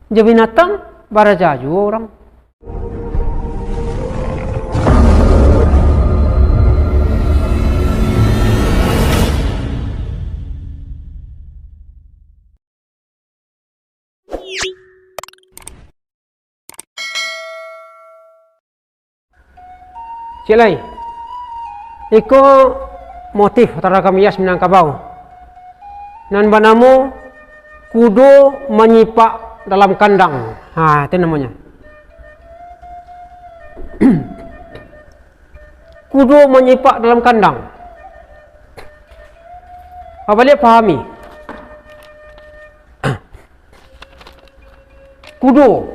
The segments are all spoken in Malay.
Je binatang barajaju orang. Cilai, iko motif tara kamias Minangkabau. Nan banamu kudo menyipak dalam kandang. Itu namanya. Kudo menyipak dalam kandang. Apa lihat pahami? Kudo.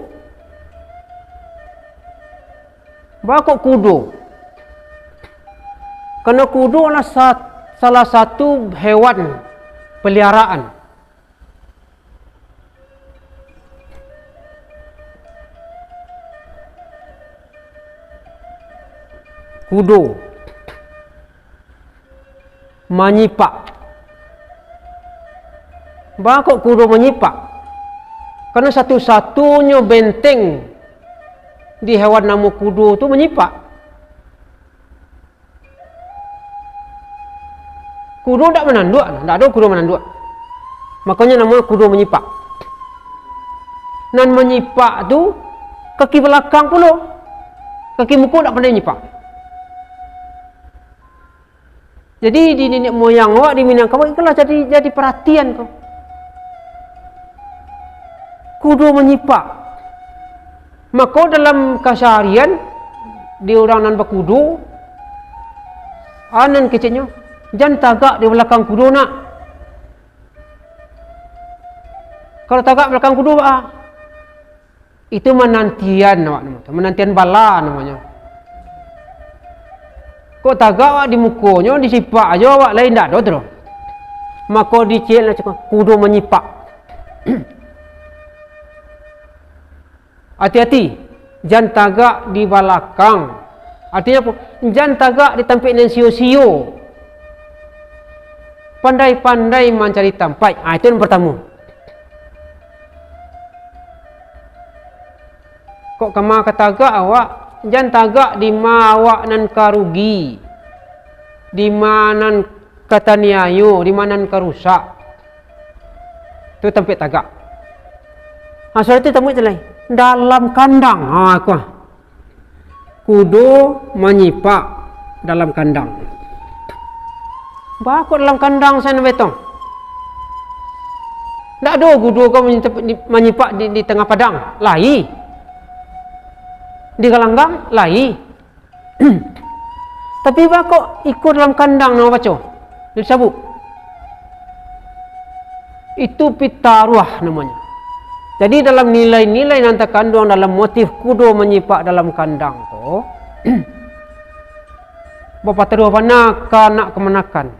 Bakok kudo. Karena kudo adalah salah satu hewan peliharaan. Kudo menyipak. Bakok kudo menyipak? Karena satu-satunya benteng di hewan nama kudo itu menyipak. Kudo tak menanduk, tak ada kudo menanduk. Makanya namanya kudo menyipak. Nan menyipak tu kaki belakang pula, kaki muka tak pandai nyipak. Jadi di nenek moyang awak di Minangkabau itulah jadi perhatian kau. Kudo menyipak. Maka dalam keseharian di orang nan berkudo, anan kecilnya jangan tagak di belakang kudo nak. Kalau tagak belakang kudo itu menantian awak namanya, menantian bala namanya. Kok tagak awak di mukonya disipak aja awak lain dak ada terus. Maka dicek lah kudo menyipak. Hati-hati, jangan tagak di belakang. Artinya apa? Jangan tagak di tempat yang sio-sio. Pandai-pandai mencari tempat. Itu yang pertama. Kok kama ketagak awak, jangan tagak di ma awak nan karugi, di mana kataniayu, di mana karusak. Itu tempat tagak. Soal itu tempat itu lain. Dalam kandang. Kudo menyipak dalam kandang. Bakok dalam kandang sana betong. Tak ada kudo kau menyipak di tengah padang. Lai. Di galanggang. Lai. Tapi bakok ikut dalam kandang nama baca. Dia sabuk. Itu pitaruah namanya. Jadi dalam nilai-nilai yang terkandung dalam motif kudo menyipak dalam kandang tu, Bapak teruah mana nak kemenakan.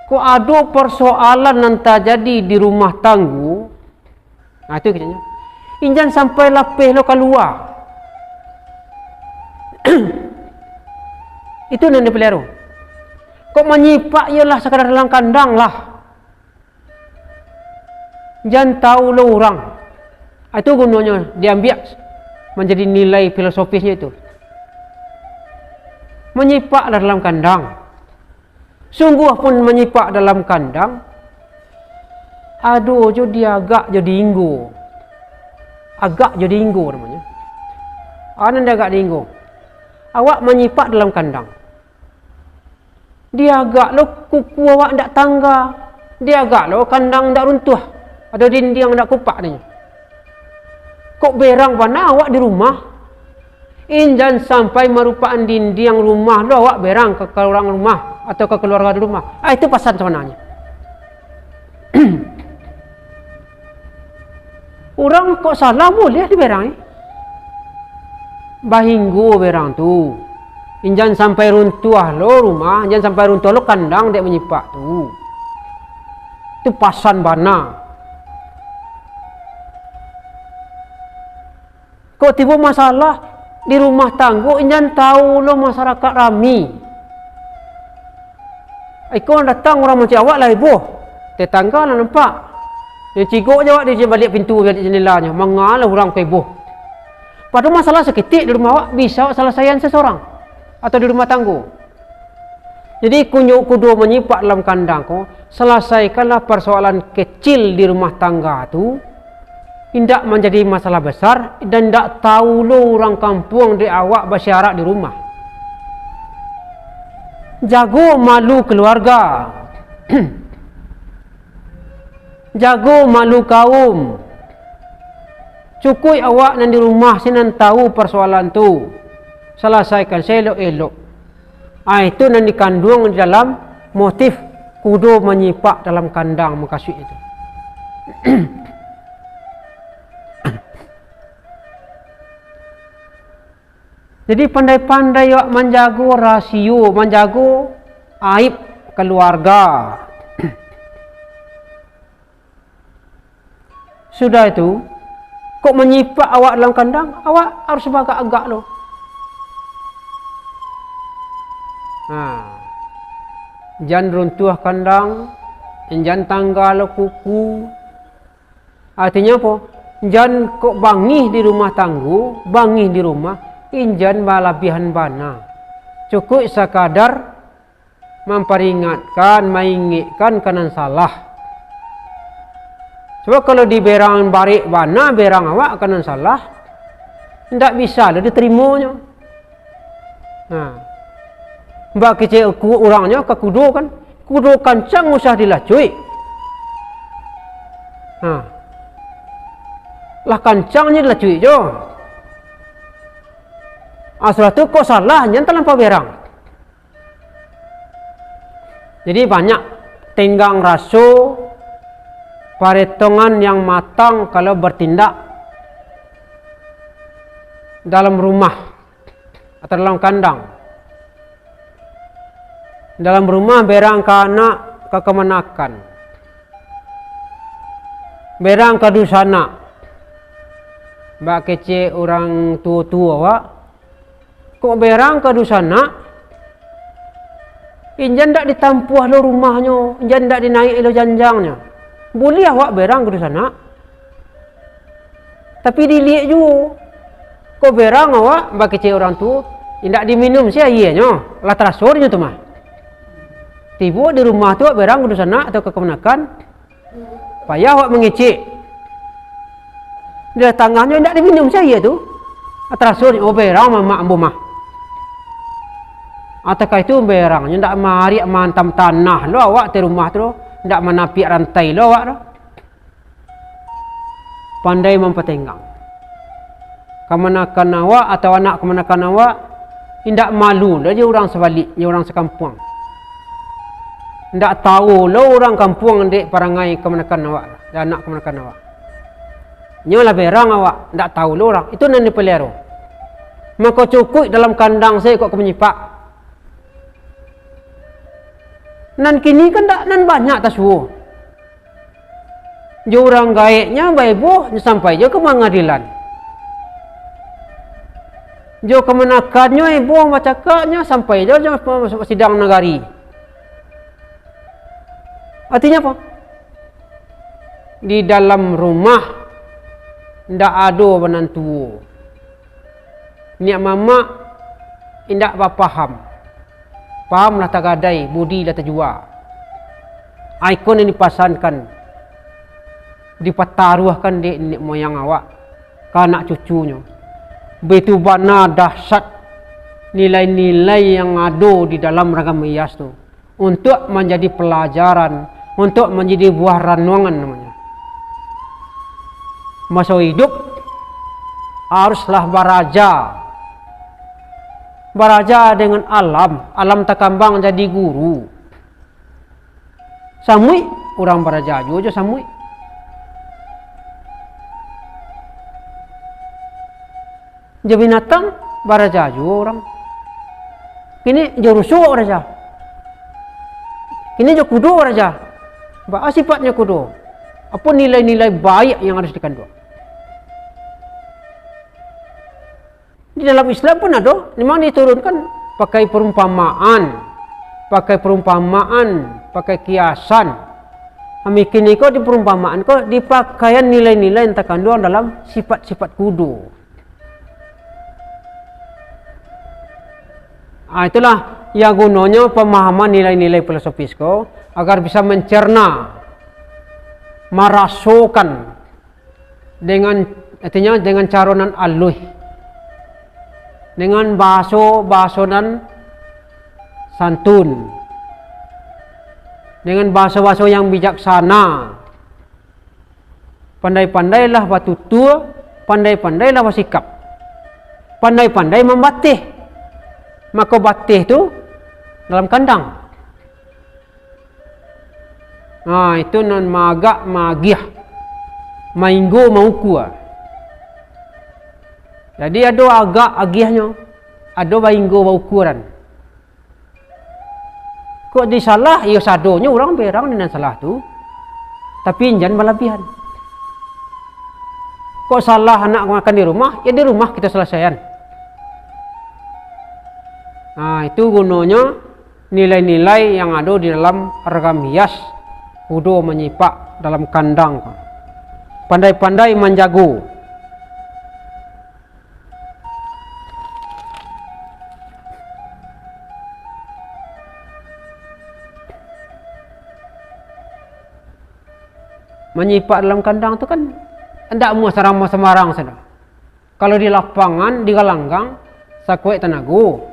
Kok ada persoalan yang terjadi di rumah tanggu, itu kecilnya. Injan sampai lapih lo keluar. Itu yang dipelihara. Kok menyipak ialah sekadar dalam kandang lah. Jangan tahu lo orang. Itu gunanya diambil menjadi nilai filosofisnya itu. Menyipak dalam kandang. Sungguh pun menyipak dalam kandang. Aduh, dia agak jadi inggo. Agak jadi inggo namanya. Dia agak inggo. Awak menyipak dalam kandang. Dia agak lo kuku awak ndak tangga. Dia agak lo kandang ndak runtuh. Ada dinding ndak kupak dia. Kok berang mana awak di rumah? Injan sampai merupakan dinding rumah lo awak berang ke orang rumah atau ke keluarga di rumah. Itu pasan sebenarnya. Orang kok salah boleh di berang bahinggo berang tu. Injan sampai runtuh lo rumah, injan sampai runtuh lo kandang dek menyipak tu. Itu pasan bana. Kok tiba masalah di rumah tangga, injan tahu lo masyarakat rami. Ikon datang orang macam awak lah ibu. Tetangga lah nampak. Dia cigok je awak, dia balik pintu, balik jendelanya. Mengalah orang keboh. Padahal masalah seketik di rumah awak, bisa awak selesaikan seseorang. Atau di rumah tangga. Jadi kunyuk kudu menyipak dalam kandang ko, selesaikanlah persoalan kecil di rumah tangga tu. Tidak menjadi masalah besar dan tidak tahu lo orang kampung di awak bersyarat di rumah. Jago malu keluarga. Jago malu kaum. Cukup awak nan di rumah sinan tahu persoalan tu. Selesaikan selok-elok. Itu nan dikandung di dalam motif kudu menyipak dalam kandang makasih itu. Jadi pandai-pandai awak menjaga rasio, menjaga aib keluarga. Sudah itu, kok menyipak awak dalam kandang, awak harus agak-agak loh. Jangan runtuh kandang, jangan tangga lo kuku. Artinya apa? Jangan kok bangih di rumah tangguh, bangih di rumah, jangan malabihan bana. Cukup sekadar memperingatkan, mengingatkan kanan salah. Sebab kalau di berang barik bana, berang awak kanan salah, tidak bisa lah diterimanya. Mbak kecil orangnya ke kudu kan, kudu kancang usah dilacui. Lah kancangnya dilacui jo. Asal tu kok salah, jangan terlampau berang. Jadi banyak tenggang raso, perhitungan yang matang kalau bertindak dalam rumah atau dalam kandang. Dalam rumah berang ke anak ke kemenakan, berang ke dusana. Mbak kecil orang tua-tua awak, kok berang ke dusana, jangan tak ditampuh lo rumahnya, jangan tak dinaik lo janjangnya. Boleh awak berang ke sana, tapi dilihat juga. Kok berang awak bagi kecil orang tu, tidak diminum sih airnya, lah terasurnya tu mah. Tiba di rumah tu berang ke sana atau ke kemenakan, payah awak mengicik. Di tangannya tidak diminum sih air tu, terasurnya. Oh berang mama ambu mah. Ataukah itu berangnya tidak mari mantam tanah lo awak di rumah tu. Tidak menapi rantai lo awak dah. Pandai mempertenggang. Kemenakan awak atau anak kemenakan awak tidak malu lah dia orang sebalik, dia orang sekampung. Tidak tahu lo orang kampung dek perangai kemenakan awak dan anak kemenakan awak. Nyolah berang awak tidak tahu lo orang. Itu nan dipelihara. Maka cukup dalam kandang saya kok menyipak. Nan kini kan tak nan banyak taswo. Jo orang gaeknya baibo sampai jo ke pengadilan. Jo kemenakannya ibu macaknya sampai jo sidang negari. Artinya apa? Di dalam rumah ndak ada menantu. Niat mama indak paham. Pahamlah tagadai, budi lah terjual. Ikon ini dipasankan, dipataruhkan di nenek moyang awak, ke anak cucunya. Begitu bana dahsyat nilai-nilai yang ada di dalam ragam hias tu, untuk menjadi pelajaran, untuk menjadi buah renungan namanya. Masa hidup haruslah baraja dengan alam takambang jadi guru. Samui orang baraja juga samui. Jadi binatang baraja juga orang. Kini jerusu baraja. Kini jo kudo baraja. Apa sifatnya kudo? Apa nilai-nilai baik yang harus dikandung? Di dalam Islam pun ada, memang diturunkan pakai perumpamaan, pakai kiasan. Amikin ko di perumpamaan ko di pakaian nilai-nilai yang terkandung dalam sifat-sifat kudu. Itulah yang gunanya pemahaman nilai-nilai filosofis ko agar bisa mencerna, merasakan dengan artinya dengan caronan alus, dengan bahasa dan santun, dengan bahasa-bahasa yang bijaksana. Pandai-pandailah bertutur, pandai-pandailah bersikap, pandai-pandai membatih. Maka batih itu dalam kandang. Nah, itu non magak magiah, mainggo mauku. Jadi ada agak agiahnya, ada mainggo maukuran. Kok disalah, ya sadonya orang berang dengan salah tu, tapi jangan berlebihan. Kok salah anak makan di rumah, ya di rumah kita selesaikan. Nah, itu gunanya nilai-nilai yang ada di dalam ragam hias kudu menyipak dalam kandang. Pandai-pandai menjago. Menyipak dalam kandang itu kan tidak mau semarang saja. Kalau di lapangan, di galanggang, sakuek tenagu.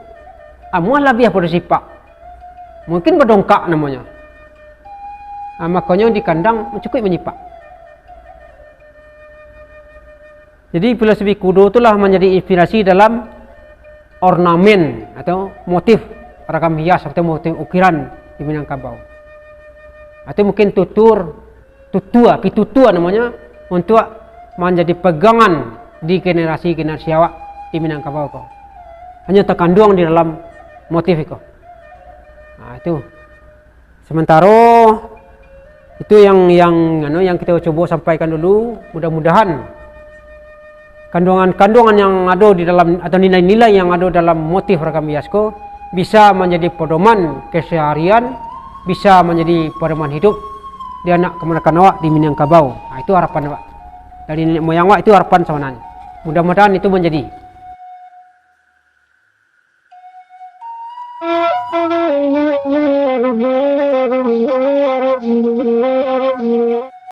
Amuah lebih pada sipak, mungkin berdongkak namanya. Makanya di kandang cukup menyipak. Jadi filosofi kudu itulah menjadi inspirasi dalam ornamen atau motif ragam hias atau motif ukiran di Minangkabau. Atau mungkin pitutua namanya untuk menjadi pegangan di generasi awak di Minangkabau. Hanya terkandung di dalam motif itu. Nah, itu. Sementara itu yang kita coba sampaikan dulu. Mudah-mudahan kandungan yang ada di dalam atau nilai-nilai yang ada dalam motif ragam hiasko bisa menjadi pedoman keseharian, bisa menjadi pedoman hidup di anak kemenakan awak di Minangkabau. Nah, itu harapan awak. Dari nenek moyang awak itu harapan sebenarnya. Mudah-mudahan itu menjadi